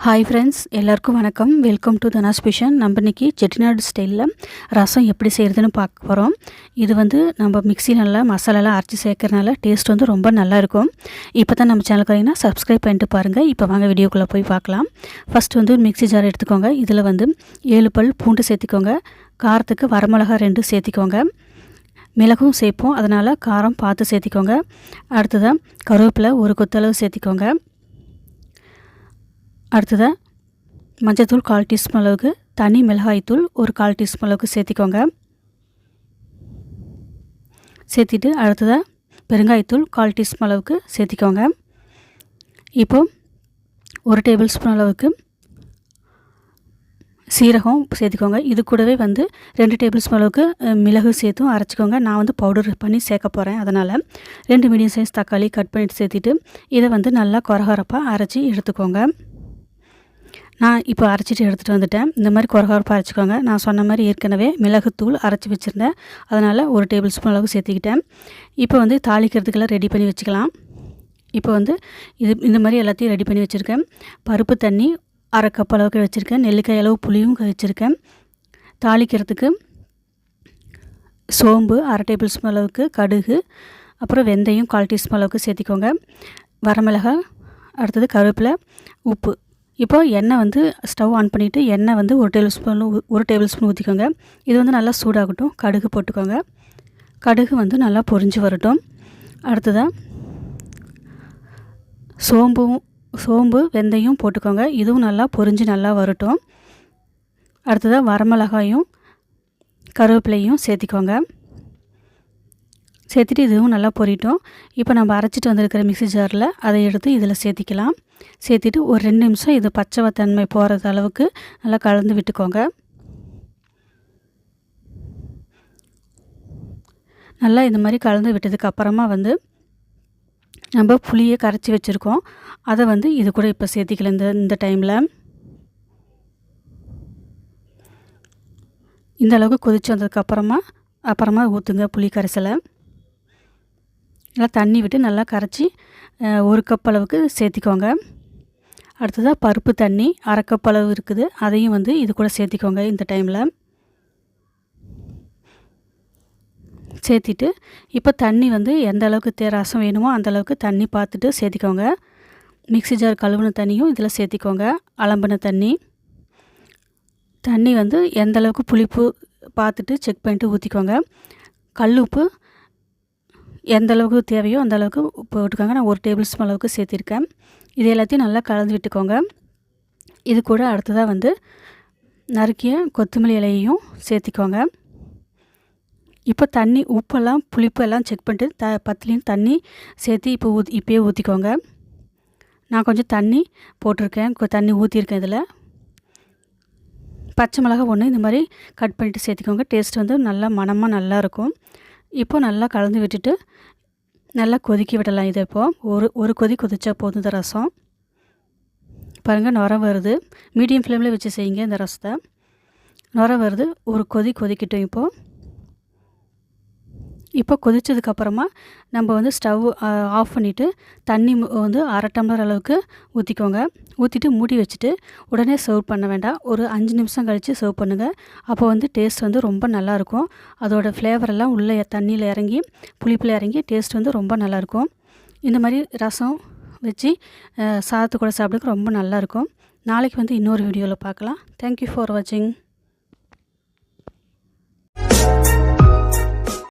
Hi friends, எல்லாருக்கும் வணக்கம். Welcome to Dhana's kitchen. நம்ம இன்றைக்கி செட்டிநாடு ஸ்டைலில் ரசம் எப்படி செய்கிறதுன்னு பார்க்க போகிறோம். இது நம்ம மிக்ஸியில் நல்லா மசாலாலாம் அரைச்சி சேர்க்கறனால டேஸ்ட் ரொம்ப நல்லாயிருக்கும். இப்போ தான் நம்ம சேனலுக்கு வரீங்கன்னா சப்ஸ்கிரைப் பண்ணிட்டு பாருங்கள். இப்போ வாங்க வீடியோக்குள்ளே போய் பார்க்கலாம். ஃபஸ்ட்டு மிக்ஸி ஜார் எடுத்துக்கோங்க. இதில் 7 பல் பூண்டு சேர்த்திக்கோங்க. காரத்துக்கு வரமிளகா 2 சேர்த்திக்கோங்க. மிளகும் சேர்ப்போம், அதனால் காரம் பார்த்து சேர்த்திக்கோங்க. அடுத்ததாக கருவேப்பிலை 1 கொத்தளவு சேர்த்திக்கோங்க. அடுத்ததாக மஞ்சத்தூள் 1/4 டீஸ்பூன் அளவுக்கு, தனி மிளகாய்த்தூள் 1/4 டீஸ்பூன் அளவுக்கு சேர்த்திக்கோங்க. சேர்த்திட்டு அடுத்ததாக பெருங்காயத்தூள் 1/4 டீஸ்பூன் அளவுக்கு சேர்த்திக்கோங்க. இப்போது 1 டேபிள் ஸ்பூன் அளவுக்கு சீரகம் சேர்த்திக்கோங்க. இது கூடவே 2 டேபிள் ஸ்பூன் அளவுக்கு மிளகு சேர்த்தும் அரைச்சிக்கோங்க. நான் பவுடர் பண்ணி சேர்க்க போகிறேன். அதனால் 2 மீடியம் சைஸ் தக்காளி கட் பண்ணிவிட்டு சேர்த்திட்டு இதை நல்லா கொரகொரப்பாக அரைச்சி எடுத்துக்கோங்க. நான் இப்போ அரைச்சிட்டு எடுத்துகிட்டு வந்துட்டேன். இந்த மாதிரி கொரகொரப்பாக அரைச்சிக்கோங்க. நான் சொன்ன மாதிரி ஏற்கனவே மிளகுத்தூள் அரைச்சி வச்சுருந்தேன், அதனால் 1 டேபிள் ஸ்பூன் அளவுக்கு சேர்த்திக்கிட்டேன். இப்போ தாளிக்கிறதுக்கெல்லாம் ரெடி பண்ணி வச்சுக்கலாம். இப்போ இது இந்த மாதிரி எல்லாத்தையும் ரெடி பண்ணி வச்சுருக்கேன். பருப்பு தண்ணி 1/2 கப் அளவுக்கு வச்சுருக்கேன். நெல்லிக்காய் அளவு புளியும் வச்சுருக்கேன். தாளிக்கிறதுக்கு சோம்பு 1/2 டேபிள் ஸ்பூன் அளவுக்கு, கடுகு, அப்புறம் வெந்தயம் 1/4 டீஸ்பூன் அளவுக்கு சேர்த்திக்கோங்க. வரமிளகாய், அடுத்தது கருவேப்பிலை, உப்பு. இப்போ எண்ணெய் ஸ்டவ் ஆன் பண்ணிவிட்டு எண்ணெய் 1 டேபிள் ஸ்பூன் ஊற்றிக்கோங்க. இது நல்லா சூடாகட்டும். கடுகு போட்டுக்கோங்க. கடுகு நல்லா பொரிஞ்சு வரட்டும். அடுத்ததாக சோம்பு வெந்தயம் போட்டுக்கோங்க. இதுவும் நல்லா பொரிஞ்சு நல்லா வரட்டும். அடுத்ததாக வரமிளகாயும் கருவேப்பிலையும் சேர்த்திக்கோங்க. சேர்த்துட்டு இதுவும் நல்லா பொரியட்டும். இப்போ நம்ம அரைச்சிட்டு வந்திருக்கிற மிக்ஸி ஜாரில் அதை எடுத்து இதில் சேர்த்திக்கலாம். சேர்த்துட்டு ஒரு 2 நிமிஷம் இது பச்சை தன்மை போகிறது அளவுக்கு நல்லா கலந்து விட்டுக்கோங்க. நல்லா இந்த மாதிரி கலந்து விட்டதுக்கு அப்புறமா நம்ம புளியை கரைச்சி வச்சுருக்கோம். அதை இது கூட இப்போ சேர்த்திக்கலாம். இந்த டைமில் இந்த அளவுக்கு கொதித்து வந்ததுக்கப்புறமா ஊற்றுங்க புளி கரைசலை. நல்லா தண்ணி விட்டு நல்லா கரைச்சி 1 கப் அளவுக்கு சேர்த்திக்கோங்க. அடுத்ததாக பருப்பு தண்ணி 1/2 கப் அளவு இருக்குது, அதையும் இது கூட சேர்த்திக்கோங்க. இந்த டைமில் சேர்த்திட்டு இப்போ தண்ணி எந்த அளவுக்கு ரசம் வேணுமோ அந்த அளவுக்கு தண்ணி பார்த்துட்டு சேர்த்திக்கோங்க. மிக்ஸி ஜார் கழுவுன தண்ணியும் இதில் சேர்த்திக்கோங்க. அலம்பின தண்ணி எந்த அளவுக்கு புளிப்பு பார்த்துட்டு செக் பண்ணிட்டு ஊற்றிக்கோங்க. கல் உப்பு எந்த அளவுக்கு தேவையோ அந்த அளவுக்கு போட்டுக்கோங்க. நான் 1 டேபிள் ஸ்பூன் அளவுக்கு சேர்த்திருக்கேன். இது எல்லாத்தையும் நல்லா கலந்து விட்டுக்கோங்க. இது கூட அடுத்ததாக நறுக்கிய கொத்தமல்லி இலையையும் சேர்த்திக்கோங்க. இப்போ தண்ணி உப்பெல்லாம் புளிப்பு எல்லாம் செக் பண்ணிட்டு பத்துலேயும் தண்ணி சேர்த்து இப்போயே ஊற்றிக்கோங்க. நான் கொஞ்சம் தண்ணி போட்டிருக்கேன், தண்ணி ஊற்றிருக்கேன். இதில் பச்சை மிளகாய் 1 இந்த மாதிரி கட் பண்ணிவிட்டு சேர்த்திக்கோங்க. டேஸ்ட் நல்லா மணமாக நல்லாயிருக்கும். இப்போ நல்லா கலந்து விட்டுட்டு நல்லா கொதிக்க விடலாம். இதை இப்போது ஒரு கொதி கொதிச்சா போதும். இந்த ரசம் பாருங்கள், நுர வருது. மீடியம் ஃப்ளேமில் வச்சு செய்யுங்க. இந்த ரசத்தை நுர வருது. ஒரு கொதிக்கட்டும். இப்போ கொதித்ததுக்கப்புறமா நம்ம ஸ்டவ் ஆஃப் பண்ணிவிட்டு தண்ணி 1/2 டம்ளர் அளவுக்கு ஊற்றிக்கோங்க. ஊற்றிட்டு மூடி வச்சுட்டு உடனே சர்வ் பண்ண வேண்டாம். ஒரு 5 நிமிஷம் கழித்து சர்வ் பண்ணுங்கள். அப்போ டேஸ்ட் ரொம்ப நல்லாயிருக்கும். அதோடய ஃப்ளேவரெல்லாம் உள்ளே தண்ணியில் இறங்கி புளிப்பில் இறங்கி டேஸ்ட் ரொம்ப நல்லாயிருக்கும். இந்த மாதிரி ரசம் வச்சு சாதத்து கூட சாப்பிட்றதுக்கு ரொம்ப நல்லாயிருக்கும். நாளைக்கு இன்னொரு வீடியோவில் பார்க்கலாம். தேங்க்யூ ஃபார் வாட்சிங்.